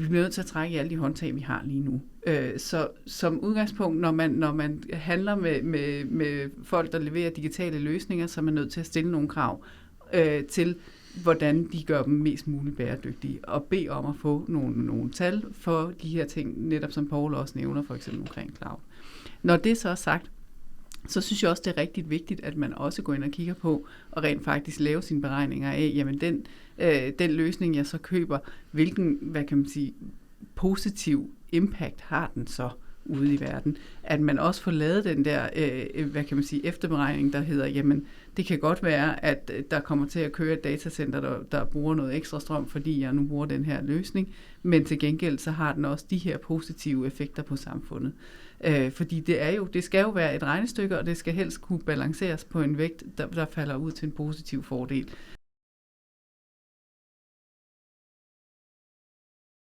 vi bliver nødt til at trække i alle de håndtag, vi har lige nu. Så som udgangspunkt, når man handler med folk, der leverer digitale løsninger, så er man nødt til at stille nogle krav til, hvordan de gør dem mest muligt bæredygtige, og bede om at få nogle tal for de her ting, netop som Poul også nævner, for eksempel omkring cloud. Når det så er sagt, så synes jeg også, det er rigtig vigtigt, at man også går ind og kigger på, og rent faktisk lave sine beregninger af, jamen den løsning, jeg så køber, hvilken, hvad kan man sige, positiv impact har den så ude i verden. At man også får lavet den der, hvad kan man sige, efterberegning, der hedder, jamen det kan godt være, at der kommer til at køre et datacenter, der bruger noget ekstra strøm, fordi jeg nu bruger den her løsning, men til gengæld så har den også de her positive effekter på samfundet. Fordi det skal jo være et regnestykke, og det skal helst kunne balanceres på en vægt, der falder ud til en positiv fordel.